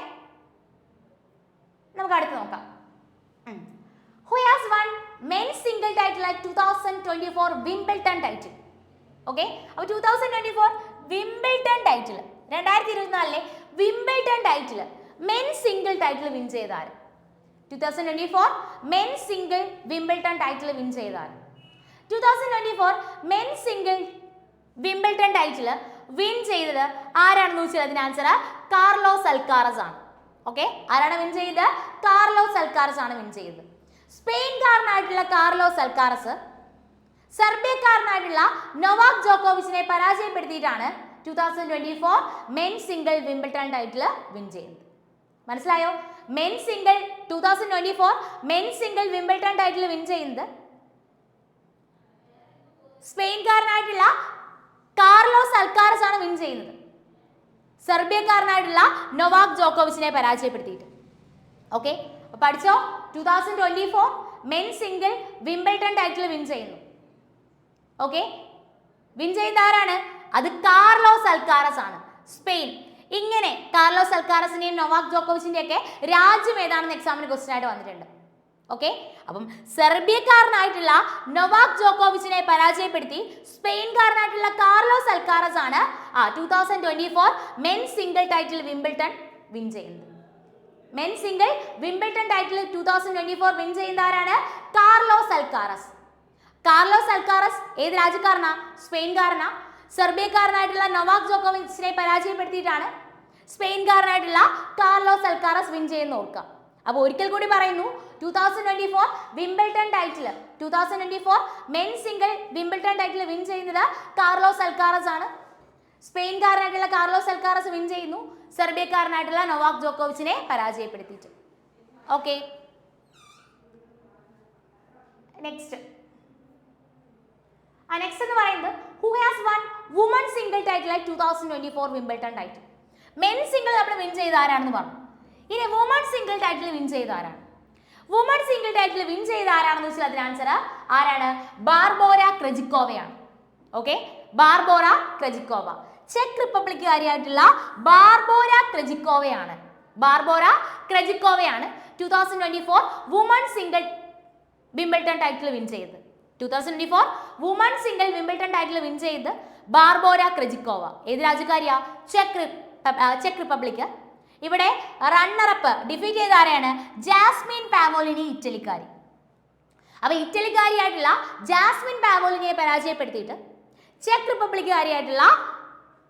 നമുക്ക് അടുത്ത് നോക്കാം. Who has won men's single title at 2024 Wimbledon title? Okay, അപ്പോൾ 2024 Wimbledon title, 2024 Wimbledon title men single title win ചെയ്താൽ 2024 men single Wimbledon title win ചെയ്താൽ 2024 men single Wimbledon title win ചെയ്തത് ആരാണെന്ന് ചോദിച്ചാൽ അതിന് ആൻസർ കാർലോസ് അൽക്കാറസ് ആണ്. Okay, ആരാണ് win ചെയ്തത്? കാർലോസ് അൽക്കാറസ് ആണ് വിൻ ചെയ്തത്. സ്പെയിൻകാരനായിട്ടുള്ള കാർലോസ് അൽക്കാറസ് സെർബിയക്കാരനായിട്ടുള്ള നൊവാക് ജോക്കോവിച്ചിനെ പരാജയപ്പെടുത്തിയിട്ടാണ് 2024 men single Wimbledon title win ചെയ്യുന്നത്. മനസ്സിലായോ? Men single 2024 men single Wimbledon title win ചെയ്യുന്നത് സ്പെയിൻകാരനായിട്ടുള്ള കാർലോസ് അൽക്കാറസ് ആണ് വിൻ ചെയ്യുന്നത്, സെർബിയക്കാരനായിട്ടുള്ള നൊവാക് ജോക്കോവിച്ചിനെ പരാജയപ്പെടുത്തിയിട്ട്. ഓക്കെ, പഠിച്ചോ? 2024 men single Wimbledon title win ചെയ്യുന്നു. ഓക്കെ, വിൻ ചെയ്ത ആരാണ്? അത് കാർലോസ് അൽക്കാറസ് ആണ്, സ്പെയിൻ. ഇങ്ങനെ കാർലോസ് അൽക്കാറസിന്റെയും നൊവാക് ജോക്കോവിച്ചിന്റെയും ഒക്കെ രാജ്യം ഏതാണെന്ന് എക്സാമിന് ക്വസ്റ്റ്യൻ ആയിട്ട് വന്നിട്ടുണ്ട്. ഓക്കെ, അപ്പം സെർബിയക്കാരനായിട്ടുള്ള നൊവാക് ജോക്കോവിച്ചിനെ പരാജയപ്പെടുത്തി സ്പെയിൻകാരനായിട്ടുള്ള കാർലോസ് അൽക്കാറസ് ആണ് 2024 men single title Wimbledon win ചെയ്യുന്നത്. Men single Wimbledon title 2024 win ചെയ്യുന്ന ആരാണ്? Carlos Alcaraz. കാർലോസ് അൽക്കാറസ് ഏത് രാജ്യക്കാരനാ? സ്പെയിൻകാരനാ. സെർബിയക്കാരനായിട്ടുള്ള നൊവാക് ജോക്കോവിച്ചിനെ പരാജയപ്പെടുത്തിയിട്ടാണ് സ്പെയിൻകാരനായിട്ടുള്ള കാർലോസ് അൽക്കാറസ് വിൻ ചെയ്യുന്ന ഓർക്കുക. അപ്പോൾ ഒരിക്കൽ കൂടി പറയുന്നു, 2024 Wimbledon title 2024 men single Wimbledon title win ചെയ്യുന്നത് കാർലോസ് അൽക്കാറസ് ആണ്. സ്പെയിൻകാരനായിട്ടുള്ള കാർലോസ് അൽക്കാറസ് വിൻ ചെയ്യുന്നു, സെർബിയക്കാരനായിട്ടുള്ള നൊവാക് ജോക്കോവിച്ചിനെ പരാജയപ്പെടുത്തിയിട്ട്. ഓക്കെ, നെക്സ്റ്റ് എന്ന് പറയുന്നത് who has one woman single title 2024 Wimbledon title. Men single നമ്മൾ വിൻ ചെയ്ത ആരാണെന്ന് പറഞ്ഞു. ഇനി വുമൺ സിംഗിൾ ടൈറ്റിൽ വിൻ ചെയ്ത ആരാണ്? വുമൺ സിംഗിൾ ടൈറ്റിൽ വിൻ ചെയ്ത ആരാണെന്ന് വെച്ചാൽ അതിന് ആൻസർ ആരാണ്? ബാർബോറ ക്രെജിക്കോവയാണ്. ഓക്കെ, ബാർബോറ ക്രെജിക്കോവ ചെക്ക് റിപ്പബ്ലിക്കുകാരിയായിട്ടുള്ള ബാർബോറ ക്രെജിക്കോവയാണ്. ബാർബോറ ക്രെജിക്കോവയാണ് 2024 woman single Wimbledon title win ചെയ്തത്. 2024 woman single Wimbledon title win ചെയ്ത് ബാർബോറ ക്രെജിക്കോവ. ഏത് രാജ്യക്കാരിയാ? ചെക്ക് റിപ്പബ്ലിക്. ഇവിടെ റണ്ണറപ്പ് ഡിഫീറ്റ് ചെയ്ത ആരെയാണ്? ജാസ്മിൻ പാവോലിനി, ഇറ്റലിക്കാരി. അപ്പോൾ ഇറ്റലിക്കാരിയായിട്ടുള്ള ജാസ്മിൻ പാവോലിനിയെ പരാജയപ്പെടുത്തിയിട്ട് ചെക്ക് റിപ്പബ്ലിക്കുകാരിയായിട്ടുള്ള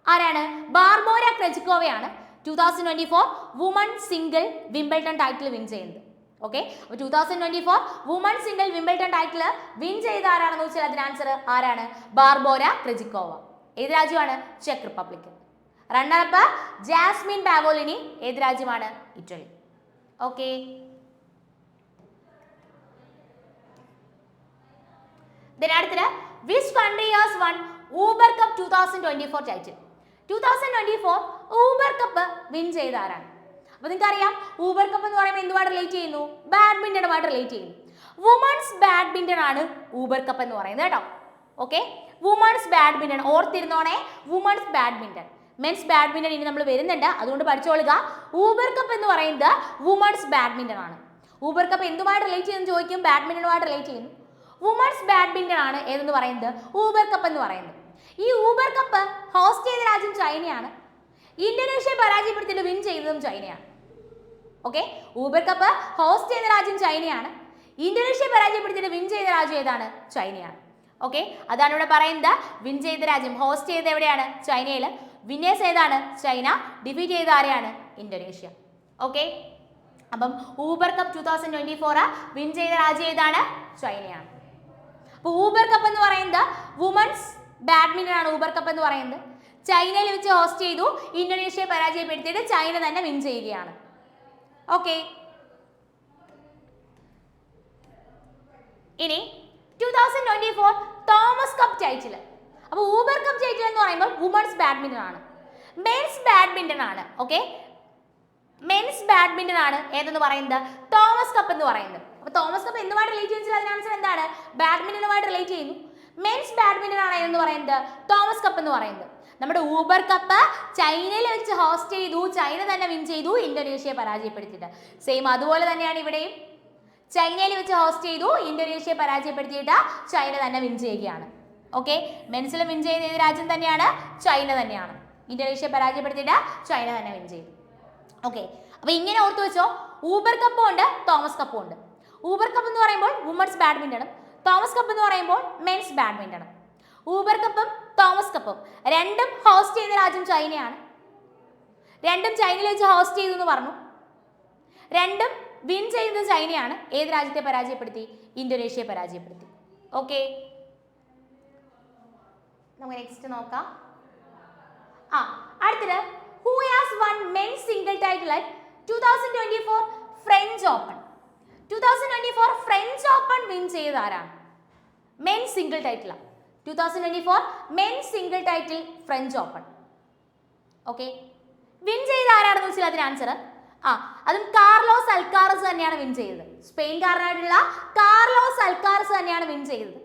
ആരാണ്? ബാർബോറ ക്രെജിക്കോവയാണ് 2024 woman single Wimbledon title win ചെയ്യുന്നത്. ഓക്കെ, അപ്പോൾ 2024 woman single Wimbledon title win ചെയ്ത ആരാണെന്ന് വെച്ചാൽ അതിന് ആൻസർ ആരാണ്? Barbora Krejcikova. ഏത് രാജ്യമാണ്? Check republic. റണ്ണറപ്പ് ജാസ്മിൻ പാവോലിനി, ഏത് രാജ്യമാണ്? ഇറ്റലി. ഓക്കെ. അടുത്തത് which country has won Uber Cup 2024 title? 2024 Uber cup win ചെയ്ത ആരാണ്? അപ്പോൾ നിങ്ങൾക്ക് അറിയാം ഊബർ കപ്പ് എന്ന് പറയുമ്പോൾ എന്തുമായിട്ട് റിലേറ്റ് ചെയ്യുന്നു? ബാഡ്മിന്റണുമായിട്ട് റിലേറ്റ് ചെയ്യുന്നു. വുമൺസ് ബാഡ്മിന്റൺ ആണ് ഊബർ കപ്പ് എന്ന് പറയുന്നത് കേട്ടോ. ഓക്കെ, വുമൺസ് ബാഡ്മിന്റൺ ഓർത്തിരുന്നോണേ, വുമൺസ് ബാഡ്മിന്റൺ. മെൻസ് ബാഡ്മിന്റൺ ഇനി നമ്മൾ വരുന്നുണ്ട്, അതുകൊണ്ട് പഠിച്ചോളുക. ഊബർ കപ്പ് എന്ന് പറയുന്നത് വുമൺസ് ബാഡ്മിന്റൺ ആണ്. ഊബർ കപ്പ് എന്തുമായിട്ട് റിലേറ്റ് ചെയ്യുന്നു ചോദിക്കും, ബാഡ്മിന്റണുമായിട്ട് റിലേറ്റ് ചെയ്യുന്നു. വുമൺസ് ബാഡ്മിന്റൺ ആണ് ഏതെന്ന് പറയുന്നത്? ഊബർ കപ്പ് എന്ന് പറയുന്നത്. ഈ ഊബർ കപ്പ് ഹോസ്റ്റ് ചെയ്ത രാജ്യം ചൈനയാണ്. ഇന്തോനേഷ്യയെ പരാജയപ്പെടുത്തിയിട്ട് വിൻ ചെയ്തതും ചൈനയാണ്. ഓക്കെ, ഊബർ കപ്പ് ഹോസ്റ്റ് ചെയ്ത രാജ്യം ചൈനയാണ്. ഇന്തോനേഷ്യയെ പരാജയപ്പെടുത്തിയിട്ട് വിൻ ചെയ്ത രാജ്യം ഏതാണ്? ചൈനയാണ്. ഓക്കെ, അതാണ് ഇവിടെ പറയുന്നത്. വിൻ ചെയ്ത രാജ്യം, ഹോസ്റ്റ് ചെയ്ത് എവിടെയാണ്? ചൈനയിൽ. വിന്നേഴ്സ് ഏതാണ്? ചൈന. ഡിഫീറ്റ് ചെയ്ത ആരെയാണ്? ഇന്തോനേഷ്യ. ഓക്കെ, അപ്പം ഊബർ കപ്പ് 2024 വിൻ ചെയ്ത രാജ്യം ഏതാണ്? ചൈനയാണ്. അപ്പോൾ ഊബർ കപ്പ് എന്ന് പറയുന്നത് വുമൺസ് ബാഡ്മിന്റൺ ആണ്. ഊബർ കപ്പ് എന്ന് പറയുന്നത് ചൈനയിൽ വെച്ച് ഹോസ്റ്റ് ചെയ്തു. ഇന്തോനേഷ്യയെ പരാജയപ്പെടുത്തിയിട്ട് ചൈന തന്നെ വിൻ ചെയ്യുകയാണ്. ഓക്കെ, ഇനി 2024 തോമസ് കപ്പ് ടൈറ്റിൽ. അപ്പോൾ ഊബർ കപ്പ് ടൈറ്റിൽ എന്ന് പറയുമ്പോൾ വുമൺസ് ബാഡ്മിന്റൺ ആണ്. മെൻസ് ബാഡ്മിന്റൺ ആണ്. ഓക്കെ, മെൻസ് ബാഡ്മിന്റൺ ആണ് ഏതെന്ന് പറയുന്നത്? തോമസ് കപ്പ് എന്ന് പറയുന്നത്. അപ്പോൾ തോമസ് കപ്പ് എന്തുമായിട്ട് റിലേറ്റ് ചെയ്യുന്നത്? അതിന് ആൻസർ എന്താണ്? ബാഡ്മിന്റണുമായിട്ട് റിലേറ്റ് ചെയ്യുന്നു. മെൻസ് ബാഡ്മിന്റൺ ആണ് ഏതെന്ന് പറയുന്നത്? തോമസ് കപ്പ് എന്ന് പറയുന്നത്. നമ്മുടെ ഊബർ കപ്പ് ചൈനയിൽ വെച്ച് ഹോസ്റ്റ് ചെയ്തു, ചൈന തന്നെ വിൻ ചെയ്തു, ഇന്തോനേഷ്യയെ പരാജയപ്പെടുത്തിയിട്ട്. സെയിം അതുപോലെ തന്നെയാണ് ഇവിടെയും. ചൈനയിൽ വെച്ച് ഹോസ്റ്റ് ചെയ്തു, ഇന്തോനേഷ്യയെ പരാജയപ്പെടുത്തിയിട്ട് ചൈന തന്നെ വിൻ ചെയ്യുകയാണ്. ഓക്കെ, മെൻസിൽ വിൻ ചെയ്ത ഏത് രാജ്യം തന്നെയാണ്? ചൈന തന്നെയാണ്. ഇന്തോനേഷ്യയെ പരാജയപ്പെടുത്തിയിട്ട് ചൈന തന്നെ വിൻ ചെയ്തു. ഓക്കെ, അപ്പോൾ ഇങ്ങനെ ഓർത്തു വെച്ചോ, ഊബർ കപ്പും ഉണ്ട്, തോമസ് കപ്പും ഉണ്ട്. ഊബർ കപ്പ് എന്ന് പറയുമ്പോൾ വുമൺസ് ബാഡ്മിന്റണും, തോമസ് കപ്പ് എന്ന് പറയുമ്പോൾ മെൻസ് ബാഡ്മിന്റണും. ഊബർ കപ്പും തോമസ് കപ്പും രണ്ടും ഹോസ്റ്റ് ചെയ്ത രാജ്യം ചൈനയാണ്. രണ്ടും ചൈനയിൽ വെച്ച് ഹോസ്റ്റ് ചെയ്തു എന്ന് പറഞ്ഞു. രണ്ടും വിൻ ചെയ്യുന്നത് ചൈനയാണ്. ഏത് രാജ്യത്തെ പരാജയപ്പെടുത്തി? ഇന്തോനേഷ്യയെ പരാജയപ്പെടുത്തി. ഓക്കെ, നമുക്ക് നെക്സ്റ്റ് നോക്കാം. അടുത്തത് who has won men's single title at 2024 French open? 2024 French open win ചെയ്ത ആരാണ്? മെൻസ് സിംഗിൾ ടൈറ്റിലാണ്. 2024 men's single title French open. Okay, win ചെയ്ത ആരാണെന്ന് വെച്ചാൽ അതിന് ആൻസർ അതും കാർലോസ് അൽക്കാറസ് തന്നെയാണ് വിൻ ചെയ്തത്. സ്പെയിൻകാരനായിട്ടുള്ള കാർലോസ് അൽക്കാറസ് തന്നെയാണ് വിൻ ചെയ്തത്.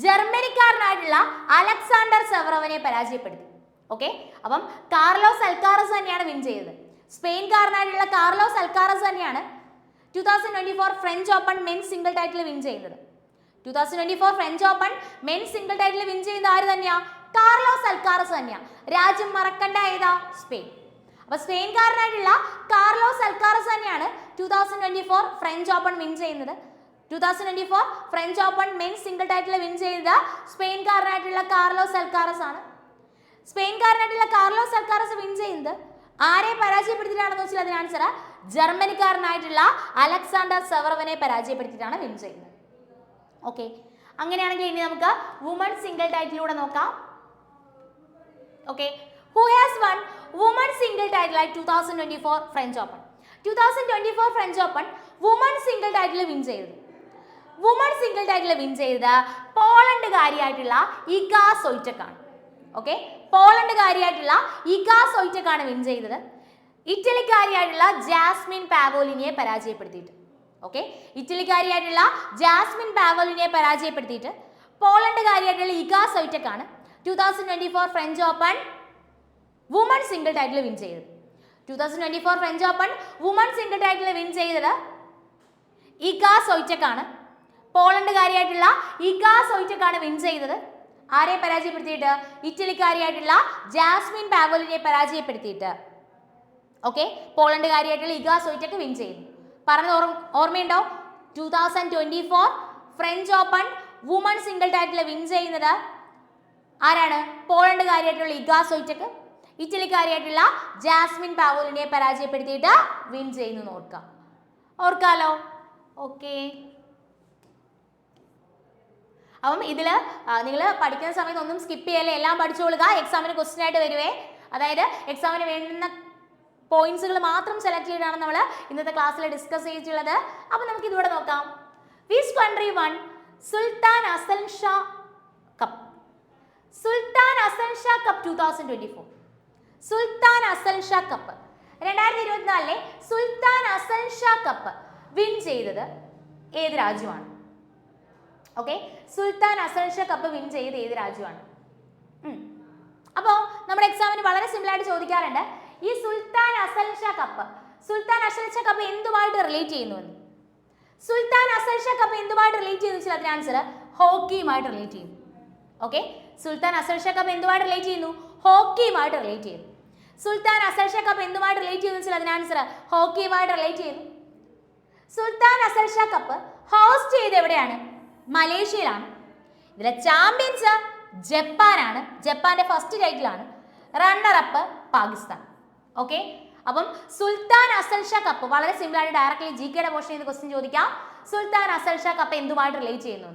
ജർമ്മനിക്കാരനായിട്ടുള്ള അലക്സാണ്ടർ സെവറോവിനെ പരാജയപ്പെടുത്തി. ഓക്കെ, അപ്പം കാർലോസ് അൽക്കാറസ് തന്നെയാണ് വിൻ ചെയ്തത്. സ്പെയിൻകാരനായിട്ടുള്ള കാർലോസ് അൽക്കാറസ് തന്നെയാണ് 2024 French open men's single title win ചെയ്യുന്നത്. 2024 French open men's single title win ചെയ്യുന്ന ആര് തന്നെയാ? കാർലോസ് അൽക്കാറസ് തന്നെയാ. രാജ്യം മറക്കണ്ട ഏതാ? സ്പെയിൻ. അപ്പൊ സ്പെയിൻകാരനായിട്ടുള്ള കാർലോസ് അൽക്കാറസ് തന്നെയാണ് 2024 ഫ്രഞ്ച് ഓപ്പൺ വിൻ ചെയ്യുന്നത്. 2024 French open men's single title win ചെയ്തത് സ്പെയിൻകാരനായിട്ടുള്ള കാർലോസ് അൽക്കാറസ് ആണ്. സ്പെയിൻകാരനായിട്ടുള്ള കാർലോസ് അൽക്കാറസ് വിൻ ചെയ്യുന്നത് ആരെ പരാജയപ്പെടുത്തിയിട്ടാണെന്ന് വെച്ചാൽ അതിന് ആൻസർ ജർമ്മനിക്കാരനായിട്ടുള്ള അലക്സാണ്ടർ സെവറോവിനെ പരാജയപ്പെടുത്തിയിട്ടാണ് വിൻ ചെയ്യുന്നത്. ഓക്കെ, അങ്ങനെയാണെങ്കിൽ ഇനി നമുക്ക് വുമൺ സിംഗിൾ ടൈറ്റിലൂടെ നോക്കാം. Okay, who has won women single title at 2024 French Open? 2024 French Open women single title win ചെയ്തത്. വുമൺ സിംഗിൾ ടൈറ്റിൽ വിൻ ചെയ്തത് പോളണ്ടുകാരിയായിട്ടുള്ള ഇഗ സ്വൈറ്റക് ആണ്. ഓക്കെ, പോളണ്ടുകാരിയായിട്ടുള്ള ഇഗ സ്വൈറ്റക് ആണ് വിൻ ചെയ്തത്. ഇറ്റലിക്കാരിയായിട്ടുള്ള ജാസ്മിൻ പാവോലിനിയെ പരാജയപ്പെടുത്തിയിട്ട്. ഓക്കെ, ഇറ്റലിക്കാരിയായിട്ടുള്ള ജാസ്മിൻ പാവോലിനിയെ പരാജയപ്പെടുത്തിയിട്ട് പോളണ്ടുകാരിയായിട്ടുള്ള ഇഗ സ്വൈറ്റക് ആണ് 2024 French open woman single title win ചെയ്തത്. 2024 French open woman single title win ചെയ്തത് ഇഗ സ്വൈറ്റക് ആണ്. പോളണ്ടുകാരിയായിട്ടുള്ള ഇഗ സ്വൈറ്റക് ആണ് വിൻ ചെയ്തത്. ആരെ പരാജയപ്പെടുത്തിയിട്ട്? ഇറ്റലിക്കാരിയായിട്ടുള്ള ജാസ്മിൻ പാവോലിനെ പരാജയപ്പെടുത്തിയിട്ട്. ഓക്കെ, പോളണ്ടുകാരിയായിട്ടുള്ള ഇഗ സ്വൈറ്റക് വിൻ ചെയ്യുന്നു. പറഞ്ഞത് ഓർമ്മയുണ്ടോ? 2024 French open woman single title win ചെയ്യുന്നത് ആരാണ്? പോളണ്ടുകാരിയായിട്ടുള്ള ഇഗ സ്വൈറ്റക്. ഇറ്റലിക്കാരിയായിട്ടുള്ള ജാസ്മിൻ പാവോലിനെ പരാജയപ്പെടുത്തിയിട്ട് വിൻ ചെയ്യുന്നു. ഓർക്കാലോ? ഓക്കെ, അപ്പം ഇതിൽ നിങ്ങൾ പഠിക്കുന്ന സമയത്ത് ഒന്നും സ്കിപ്പ് ചെയ്യല്ലേ, എല്ലാം പഠിച്ചോളുക. എക്സാമിന് ക്വസ്റ്റ്യൻ ആയിട്ട് വരുവേ. അതായത് എക്സാമിന് വേണ്ടുന്ന പോയിന്റ്സുകൾ മാത്രം സെലക്ട് ചെയ്താണ് നമ്മൾ ഇന്നത്തെ ക്ലാസ്സിൽ ഡിസ്കസ് ചെയ്തിട്ടുള്ളത്. അപ്പം നമുക്ക് ഇതുകൂടെ നോക്കാം. Which country one Sultan Hasan Shah cup? Sultan Hasan Shah cup 2024. Sultan Hasan Shah cup 2024 Sultan Hasan Shah cup win ചെയ്തത് ഏത് രാജ്യമാണ്? ഓക്കെ, സുൽത്താൻ ഹസൻ ഷാ കപ്പ് വിൻ ചെയ്ത് ഏത് രാജ്യമാണ്? അപ്പോൾ നമ്മുടെ എക്സാമിന് വളരെ സിമ്പിൾ ആയിട്ട് ചോദിക്കാറുണ്ട്, ഈ സുൽത്താൻ ഹസൻ ഷാ കപ്പ് എന്തുമായിട്ട് റിലേറ്റ് ചെയ്യുന്നു? സുൽത്താൻ ഹസൻ ഷാ കപ്പ് എന്തുമായിട്ട് റിലേറ്റ് ചെയ്യുന്നു വെച്ചാൽ അതിന് ആൻസർ ഹോക്കിയുമായിട്ട് റിലേറ്റ് ചെയ്യുന്നു. ഓക്കെ, സുൽത്താൻ ഹസൻ ഷാ കപ്പ് എന്തുമായിട്ട് റിലേറ്റ് ചെയ്യുന്നു? ഹോക്കിയുമായിട്ട് റിലേറ്റ് ചെയ്യുന്നു. സുൽത്താൻ ഹസൻ ഷാ കപ്പ് എന്തുമായിട്ട് റിലേറ്റ് ചെയ്യുന്നു വെച്ചാൽ അതിന് ആൻസർ ഹോക്കിയുമായിട്ട് റിലേറ്റ് ചെയ്യുന്നു. Sultan Hasan Shah cup host ചെയ്ത് എവിടെയാണ്? മലേഷ്യയിലാണ്. ഇതിലെ ചാമ്പ്യൻസ് ജപ്പാനാണ്. ജപ്പാന്റെ ഫസ്റ്റ് ടൈറ്റിലാണ്. Runner up Pakistan. ഓക്കെ, അപ്പം സുൽത്താൻ ഹസൻ ഷാ കപ്പ് വളരെ സിമ്പിൾ ആയിട്ട് ഡയറക്റ്റ്ലി ജികെയുടെ പോർഷൻ ചെയ്ത് ക്വസ്റ്റ്യൻ ചോദിക്കാം. സുൽത്താൻ ഹസൻ ഷാ കപ്പ് എന്തുമായിട്ട് റിലേറ്റ് ചെയ്യുന്നു?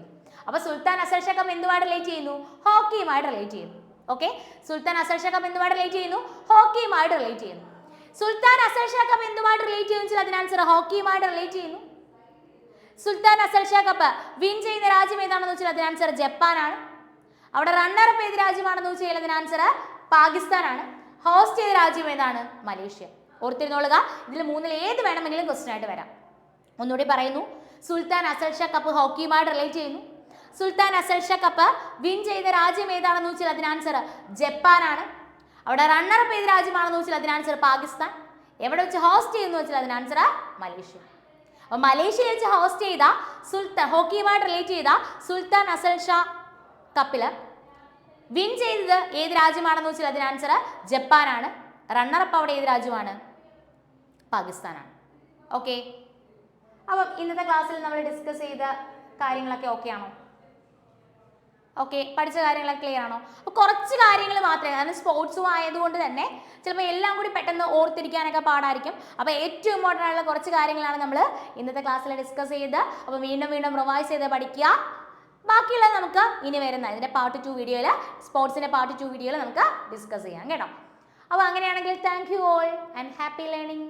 അപ്പൊ സുൽത്താൻ ഹസൻ ഷാ കപ്പ് എന്തുമായിട്ട് റിലേറ്റ് ചെയ്യുന്നു? ഹോക്കിയുമായിട്ട് റിലേറ്റ് ചെയ്യുന്നു. ഓക്കെ, സുൽത്താൻ ഹസൻ ഷാ കപ്പ് എന്തുമായിട്ട് റിലേറ്റ് ചെയ്യുന്നു? ഹോക്കിയുമായിട്ട് റിലേറ്റ് ചെയ്യുന്നു. സുൽത്താൻ ഹസൻ ഷാ കപ്പ് എന്തുമായിട്ട് റിലേറ്റ് ചെയ്യുന്നു? അതിന് ആൻസർ ഹോക്കിയുമായിട്ട് റിലേറ്റ് ചെയ്യുന്നു. Sultan Hasan Shah cup win ചെയ്യുന്ന രാജ്യം ഏതാണെന്ന് വെച്ചാൽ അതിന് ആൻസർ ജപ്പാനാണ്. അവിടെ റണ്ണർ അപ്പ് ഏത് രാജ്യമാണെന്ന് വെച്ചാൽ അതിന് ആൻസർ പാകിസ്ഥാനാണ്. ഹോസ്റ്റ് ചെയ്ത രാജ്യം ഏതാണ്? മലേഷ്യ. ഓർത്തിരുന്നോളുക, ഇതിൽ മൂന്നിൽ ഏത് വേണമെങ്കിലും ക്വസ്റ്റ്യൻ ആയിട്ട് വരാം. ഒന്നുകൂടി പറയുന്നു, സുൽത്താൻ ഹസൻ ഷാ കപ്പ് ഹോക്കിയുമായിട്ട് റിലേറ്റ് ചെയ്യുന്നു. Sultan Hasan Shah cup win ചെയ്ത രാജ്യം ഏതാണെന്ന് വെച്ചാൽ അതിന് ആൻസർ ജപ്പാനാണ്. അവിടെ റണ്ണർ അപ്പ് ഏത് രാജ്യമാണെന്ന് വെച്ചാൽ അതിന് ആൻസർ പാകിസ്ഥാൻ. എവിടെ വെച്ച് ഹോസ്റ്റ് ചെയ്യുന്നു വെച്ചാൽ അതിന് ആൻസർ മലേഷ്യ. അപ്പോൾ മലേഷ്യയിൽ വെച്ച് ഹോസ്റ്റ് ചെയ്ത ഹോക്കിയുമായിട്ട് റിലേറ്റ് ചെയ്ത സുൽത്താൻ ഹസൻ ഷാ കപ്പിൽ വിൻ ചെയ്തത് ഏത് രാജ്യമാണെന്ന് വെച്ചാൽ അതിന് ആൻസർ ജപ്പാനാണ്. റണ്ണറപ്പ് അവിടെ ഏത് രാജ്യമാണ്? പാകിസ്ഥാനാണ്. ഓക്കെ, അപ്പം ഇന്നത്തെ ക്ലാസ്സിൽ നമ്മൾ ഡിസ്കസ് ചെയ്ത കാര്യങ്ങളൊക്കെ ഓക്കെ ആണോ? ഓക്കെ, പഠിച്ച കാര്യങ്ങളൊക്കെ ക്ലിയർ ആണോ? അപ്പോൾ കുറച്ച് കാര്യങ്ങൾ മാത്രമേ, കാരണം സ്പോർട്സും ആയതുകൊണ്ട് തന്നെ ചിലപ്പോൾ എല്ലാം കൂടി പെട്ടെന്ന് ഓർത്തിരിക്കാനൊക്കെ പാടായിരിക്കും. അപ്പോൾ ഏറ്റവും ഇമ്പോർട്ടൻ്റ് ആയിട്ടുള്ള കുറച്ച് കാര്യങ്ങളാണ് നമ്മൾ ഇന്നത്തെ ക്ലാസ്സിൽ ഡിസ്കസ് ചെയ്ത്. അപ്പോൾ വീണ്ടും വീണ്ടും റിവൈസ് ചെയ്ത് പഠിക്കുക. ബാക്കിയുള്ളത് നമുക്ക് ഇനി വരുന്ന ഇതിൻ്റെ പാർട്ട് 2 വീഡിയോയിൽ, സ്പോർട്സിൻ്റെ പാർട്ട് 2 വീഡിയോയിൽ നമുക്ക് ഡിസ്കസ് ചെയ്യാം കേട്ടോ. അപ്പോൾ അങ്ങനെയാണെങ്കിൽ thank you all and happy learning.